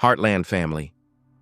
Heartland family,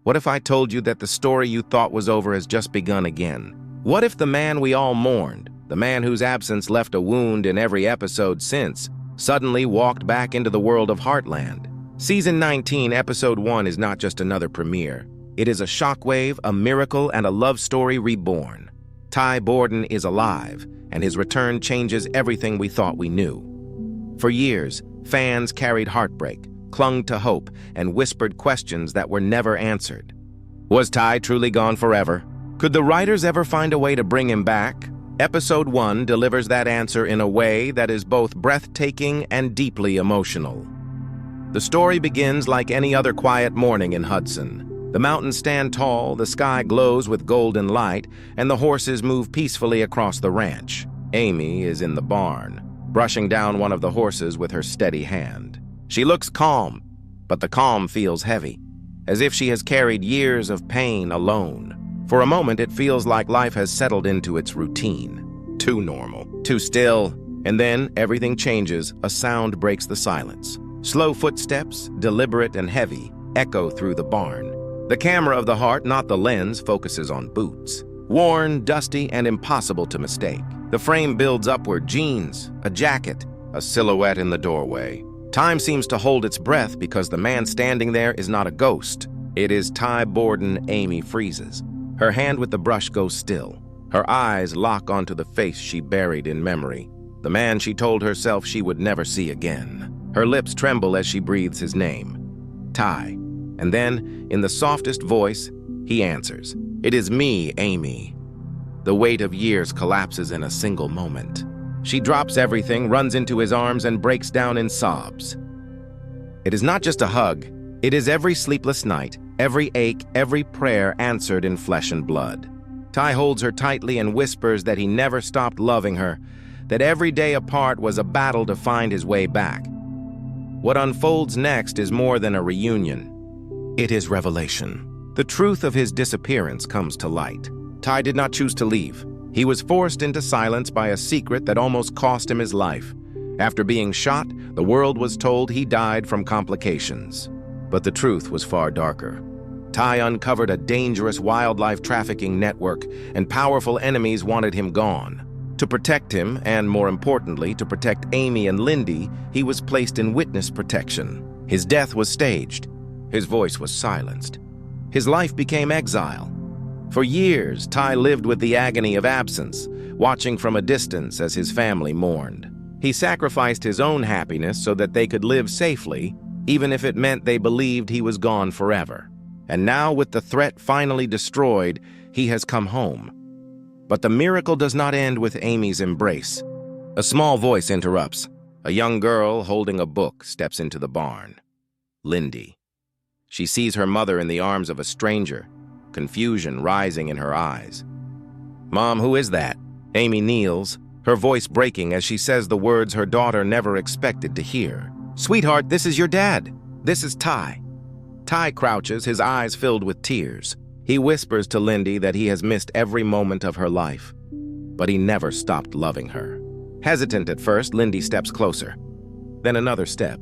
what if I told you that the story you thought was over has just begun again? What if the man we all mourned, the man whose absence left a wound in every episode since, suddenly walked back into the world of Heartland? Season 19, Episode 1 is not just another premiere. It is a shockwave, a miracle, and a love story reborn. Ty Borden is alive, and his return changes everything we thought we knew. For years, fans carried heartbreak, clung to hope, and whispered questions that were never answered. Was Ty truly gone forever? Could the writers ever find a way to bring him back? Episode 1 delivers that answer in a way that is both breathtaking and deeply emotional. The story begins like any other quiet morning in Hudson. The mountains stand tall, the sky glows with golden light, and the horses move peacefully across the ranch. Amy is in the barn, brushing down one of the horses with her steady hand. She looks calm, but the calm feels heavy, as if she has carried years of pain alone. For a moment, it feels like life has settled into its routine. Too normal, too still, and then everything changes. A sound breaks the silence. Slow footsteps, deliberate and heavy, echo through the barn. The camera of the heart, not the lens, focuses on boots. Worn, dusty, and impossible to mistake. The frame builds upward, jeans, a jacket, a silhouette in the doorway. Time seems to hold its breath because the man standing there is not a ghost. It is Ty Borden. Amy freezes. Her hand with the brush goes still. Her eyes lock onto the face she buried in memory, the man she told herself she would never see again. Her lips tremble as she breathes his name. Ty. And then, in the softest voice, he answers. It is me, Amy. The weight of years collapses in a single moment. She drops everything, runs into his arms, and breaks down in sobs. It is not just a hug. It is every sleepless night, every ache, every prayer answered in flesh and blood. Ty holds her tightly and whispers that he never stopped loving her, that every day apart was a battle to find his way back. What unfolds next is more than a reunion. It is revelation. The truth of his disappearance comes to light. Ty did not choose to leave. He was forced into silence by a secret that almost cost him his life. After being shot, the world was told he died from complications. But the truth was far darker. Ty uncovered a dangerous wildlife trafficking network, and powerful enemies wanted him gone. To protect him, and more importantly, to protect Amy and Lindy, he was placed in witness protection. His death was staged. His voice was silenced. His life became exile. For years, Ty lived with the agony of absence, watching from a distance as his family mourned. He sacrificed his own happiness so that they could live safely, even if it meant they believed he was gone forever. And now, with the threat finally destroyed, he has come home. But the miracle does not end with Amy's embrace. A small voice interrupts. A young girl holding a book steps into the barn. Lindy. She sees her mother in the arms of a stranger, confusion rising in her eyes. "Mom, who is that?" Amy kneels, her voice breaking as she says the words her daughter never expected to hear. "Sweetheart, this is your dad. This is Ty." Ty crouches, his eyes filled with tears. He whispers to Lindy that he has missed every moment of her life, but he never stopped loving her. Hesitant at first, Lindy steps closer, then another step,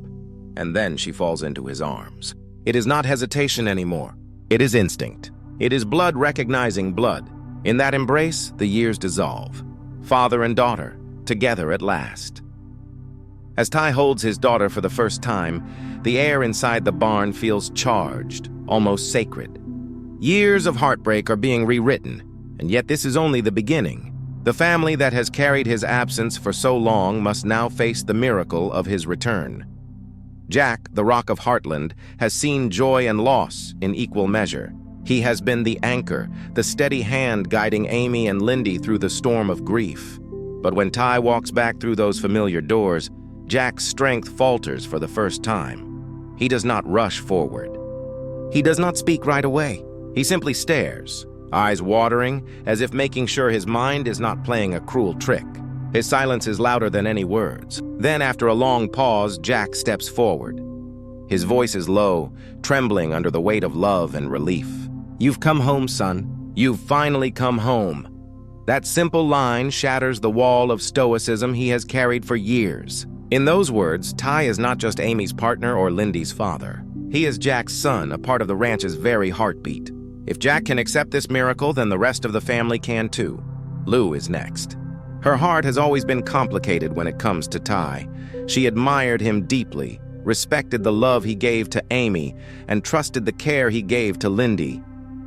and then she falls into his arms. It is not hesitation anymore. It is instinct. It is blood recognizing blood. In that embrace, the years dissolve. Father and daughter, together at last. As Ty holds his daughter for the first time, the air inside the barn feels charged, almost sacred. Years of heartbreak are being rewritten, and yet this is only the beginning. The family that has carried his absence for so long must now face the miracle of his return. Jack, the Rock of Heartland, has seen joy and loss in equal measure. He has been the anchor, the steady hand guiding Amy and Lindy through the storm of grief. But when Ty walks back through those familiar doors, Jack's strength falters for the first time. He does not rush forward. He does not speak right away. He simply stares, eyes watering, as if making sure his mind is not playing a cruel trick. His silence is louder than any words. Then, after a long pause, Jack steps forward. His voice is low, trembling under the weight of love and relief. "You've come home, son. You've finally come home." That simple line shatters the wall of stoicism he has carried for years. In those words, Ty is not just Amy's partner or Lindy's father. He is Jack's son, a part of the ranch's very heartbeat. If Jack can accept this miracle, then the rest of the family can too. Lou is next. Her heart has always been complicated when it comes to Ty. She admired him deeply, respected the love he gave to Amy, and trusted the care he gave to Lindy.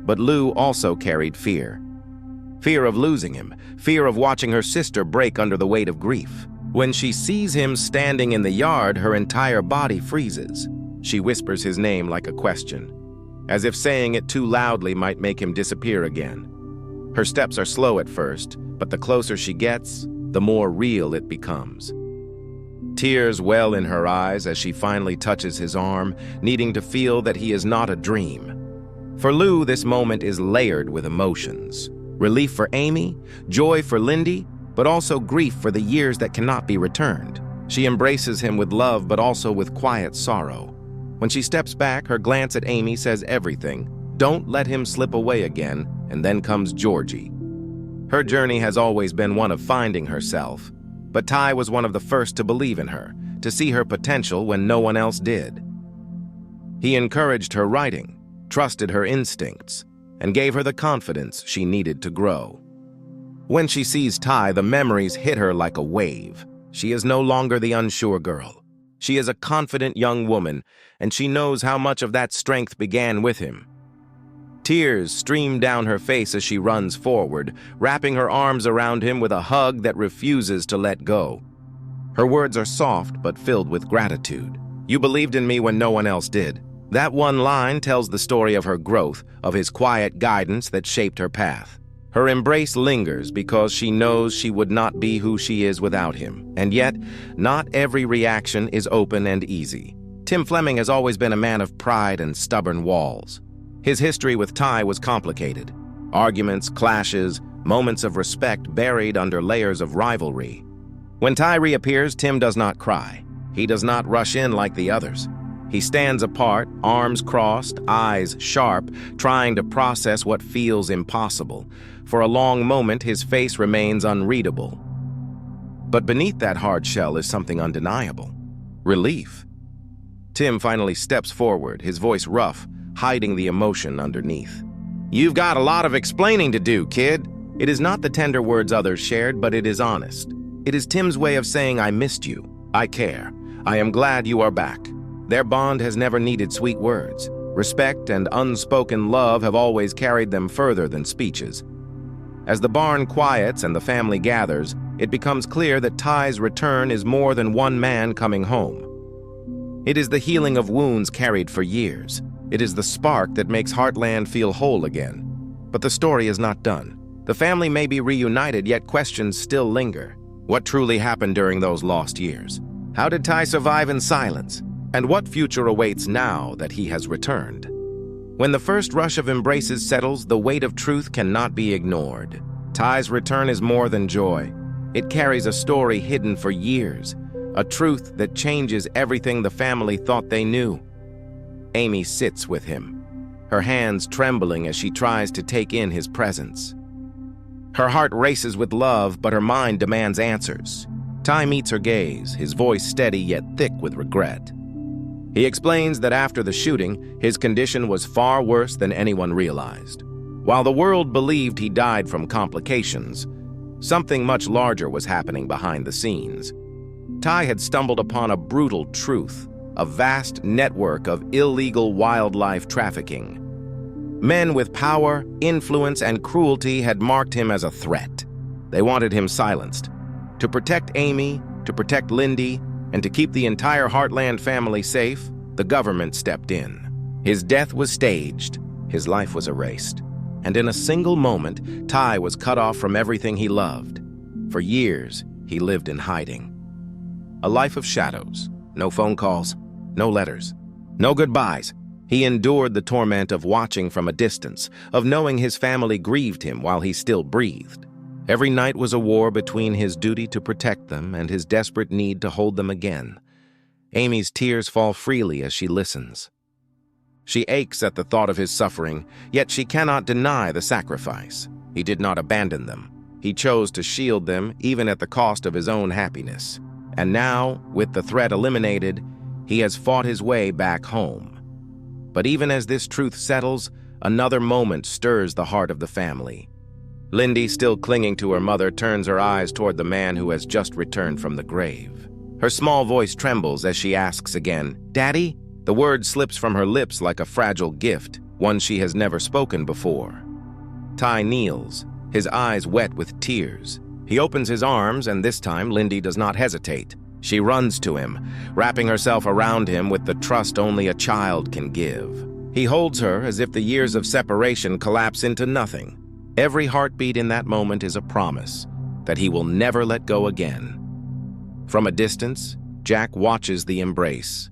But Lou also carried fear. Fear of losing him, fear of watching her sister break under the weight of grief. When she sees him standing in the yard, her entire body freezes. She whispers his name like a question, as if saying it too loudly might make him disappear again. Her steps are slow at first, but the closer she gets, the more real it becomes. Tears well in her eyes as she finally touches his arm, needing to feel that he is not a dream. For Lou, this moment is layered with emotions. Relief for Amy, joy for Lindy, but also grief for the years that cannot be returned. She embraces him with love, but also with quiet sorrow. When she steps back, her glance at Amy says everything. Don't let him slip away again, and then comes Georgie. Her journey has always been one of finding herself, but Ty was one of the first to believe in her, to see her potential when no one else did. He encouraged her writing, trusted her instincts, and gave her the confidence she needed to grow. When she sees Ty, the memories hit her like a wave. She is no longer the unsure girl. She is a confident young woman, and she knows how much of that strength began with him. Tears stream down her face as she runs forward, wrapping her arms around him with a hug that refuses to let go. Her words are soft but filled with gratitude. You believed in me when no one else did. That one line tells the story of her growth, of his quiet guidance that shaped her path. Her embrace lingers because she knows she would not be who she is without him. And yet, not every reaction is open and easy. Tim Fleming has always been a man of pride and stubborn walls. His history with Ty was complicated. Arguments, clashes, moments of respect buried under layers of rivalry. When Ty reappears, Tim does not cry. He does not rush in like the others. He stands apart, arms crossed, eyes sharp, trying to process what feels impossible. For a long moment, his face remains unreadable. But beneath that hard shell is something undeniable. Relief. Tim finally steps forward, his voice rough, hiding the emotion underneath. You've got a lot of explaining to do, kid. It is not the tender words others shared, but it is honest. It is Tim's way of saying, I missed you. I care. I am glad you are back. Their bond has never needed sweet words. Respect and unspoken love have always carried them further than speeches. As the barn quiets and the family gathers, it becomes clear that Ty's return is more than one man coming home. It is the healing of wounds carried for years. It is the spark that makes Heartland feel whole again. But the story is not done. The family may be reunited, yet questions still linger. What truly happened during those lost years? How did Ty survive in silence? And what future awaits now that he has returned? When the first rush of embraces settles, the weight of truth cannot be ignored. Ty's return is more than joy. It carries a story hidden for years, a truth that changes everything the family thought they knew. Amy sits with him, her hands trembling as she tries to take in his presence. Her heart races with love, but her mind demands answers. Ty meets her gaze, his voice steady yet thick with regret. He explains that after the shooting, his condition was far worse than anyone realized. While the world believed he died from complications, something much larger was happening behind the scenes. Ty had stumbled upon a brutal truth, a vast network of illegal wildlife trafficking. Men with power, influence, and cruelty had marked him as a threat. They wanted him silenced. To protect Amy, to protect Lindy, and to keep the entire Heartland family safe, the government stepped in. His death was staged, his life was erased, and in a single moment, Ty was cut off from everything he loved. For years, he lived in hiding. A life of shadows, no phone calls, no letters, no goodbyes. He endured the torment of watching from a distance, of knowing his family grieved him while he still breathed. Every night was a war between his duty to protect them and his desperate need to hold them again. Amy's tears fall freely as she listens. She aches at the thought of his suffering, yet she cannot deny the sacrifice. He did not abandon them. He chose to shield them, even at the cost of his own happiness. And now, with the threat eliminated, he has fought his way back home. But even as this truth settles, another moment stirs the heart of the family. Lindy, still clinging to her mother, turns her eyes toward the man who has just returned from the grave. Her small voice trembles as she asks again, "Daddy?" The word slips from her lips like a fragile gift, one she has never spoken before. Ty kneels, his eyes wet with tears. He opens his arms, and this time Lindy does not hesitate. She runs to him, wrapping herself around him with the trust only a child can give. He holds her as if the years of separation collapse into nothing. Every heartbeat in that moment is a promise that he will never let go again. From a distance, Jack watches the embrace.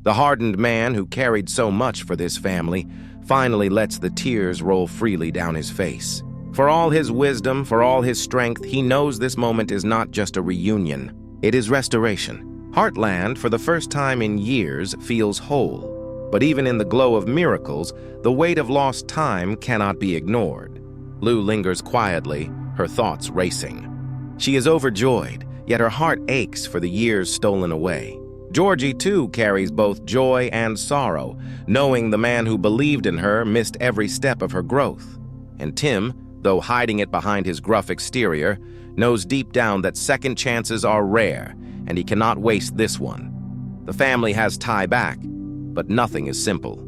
The hardened man who carried so much for this family finally lets the tears roll freely down his face. For all his wisdom, for all his strength, he knows this moment is not just a reunion. It is restoration. Heartland, for the first time in years, feels whole. But even in the glow of miracles, the weight of lost time cannot be ignored. Lou lingers quietly, her thoughts racing. She is overjoyed, yet her heart aches for the years stolen away. Georgie, too, carries both joy and sorrow, knowing the man who believed in her missed every step of her growth. And Tim, though hiding it behind his gruff exterior, knows deep down that second chances are rare, and he cannot waste this one. The family has Ty back, but nothing is simple.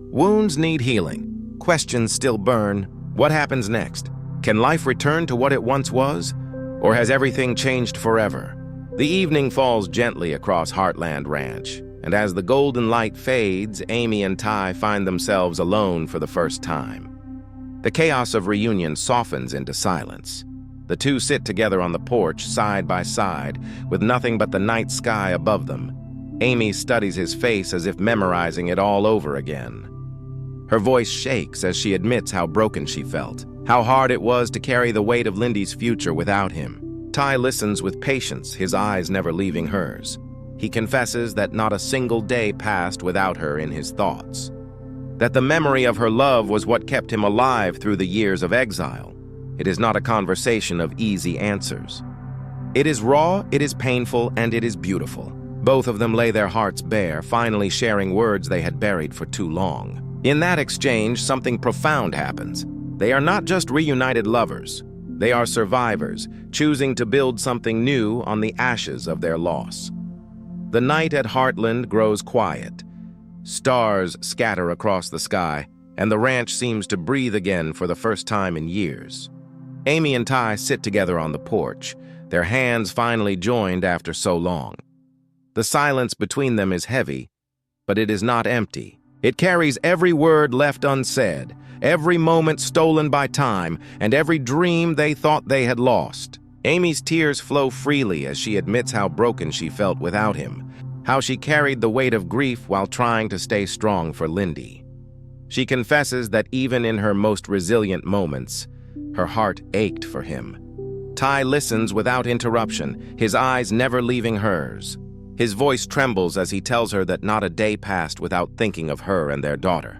Wounds need healing. Questions still burn. What happens next? Can life return to what it once was? Or has everything changed forever? The evening falls gently across Heartland Ranch, and as the golden light fades, Amy and Ty find themselves alone for the first time. The chaos of reunion softens into silence. The two sit together on the porch, side by side, with nothing but the night sky above them. Amy studies his face as if memorizing it all over again. Her voice shakes as she admits how broken she felt, how hard it was to carry the weight of Lindy's future without him. Ty listens with patience, his eyes never leaving hers. He confesses that not a single day passed without her in his thoughts, that the memory of her love was what kept him alive through the years of exile. It is not a conversation of easy answers. It is raw, it is painful, and it is beautiful. Both of them lay their hearts bare, finally sharing words they had buried for too long. In that exchange, something profound happens. They are not just reunited lovers. They are survivors, choosing to build something new on the ashes of their loss. The night at Heartland grows quiet. Stars scatter across the sky, and the ranch seems to breathe again for the first time in years. Amy and Ty sit together on the porch, their hands finally joined after so long. The silence between them is heavy, but it is not empty. It carries every word left unsaid, every moment stolen by time, and every dream they thought they had lost. Amy's tears flow freely as she admits how broken she felt without him, how she carried the weight of grief while trying to stay strong for Lindy. She confesses that even in her most resilient moments, her heart ached for him. Ty listens without interruption, his eyes never leaving hers. His voice trembles as he tells her that not a day passed without thinking of her and their daughter,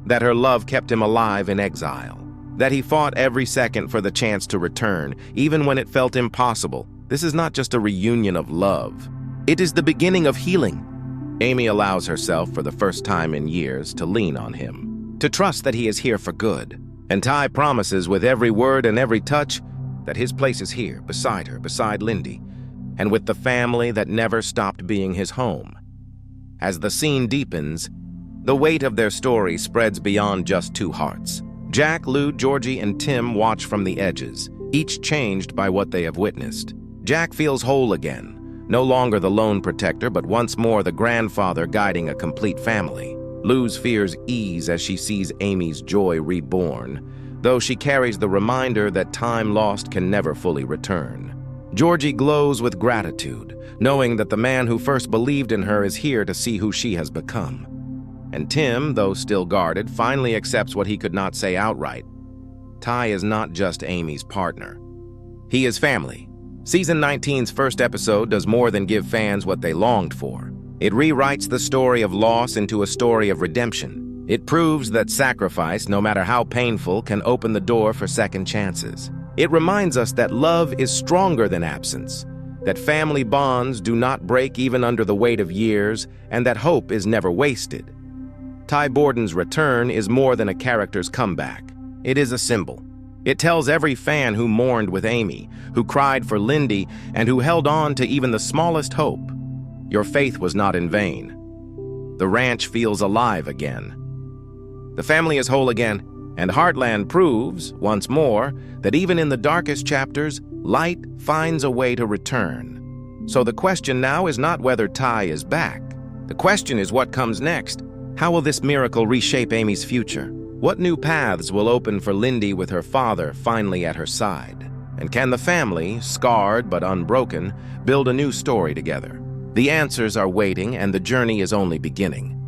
that her love kept him alive in exile, that he fought every second for the chance to return, even when it felt impossible. This is not just a reunion of love. It is the beginning of healing. Amy allows herself, for the first time in years, to lean on him, to trust that he is here for good. And Ty promises with every word and every touch that his place is here, beside her, beside Lindy, and with the family that never stopped being his home. As the scene deepens, the weight of their story spreads beyond just two hearts. Jack, Lou, Georgie, and Tim watch from the edges, each changed by what they have witnessed. Jack feels whole again, no longer the lone protector, but once more the grandfather guiding a complete family. Lou's fears ease as she sees Amy's joy reborn, though she carries the reminder that time lost can never fully return. Georgie glows with gratitude, knowing that the man who first believed in her is here to see who she has become. And Tim, though still guarded, finally accepts what he could not say outright. Ty is not just Amy's partner. He is family. Season 19's first episode does more than give fans what they longed for. It rewrites the story of loss into a story of redemption. It proves that sacrifice, no matter how painful, can open the door for second chances. It reminds us that love is stronger than absence, that family bonds do not break even under the weight of years, and that hope is never wasted. Borden's return is more than a character's comeback. It is a symbol. It tells every fan who mourned with Amy, who cried for Lindy, and who held on to even the smallest hope. Your faith was not in vain. The ranch feels alive again. The family is whole again, and Heartland proves, once more, that even in the darkest chapters, light finds a way to return. So the question now is not whether Ty is back. The question is what comes next. How will this miracle reshape Amy's future? What new paths will open for Lindy with her father finally at her side? And can the family, scarred but unbroken, build a new story together? The answers are waiting, and the journey is only beginning.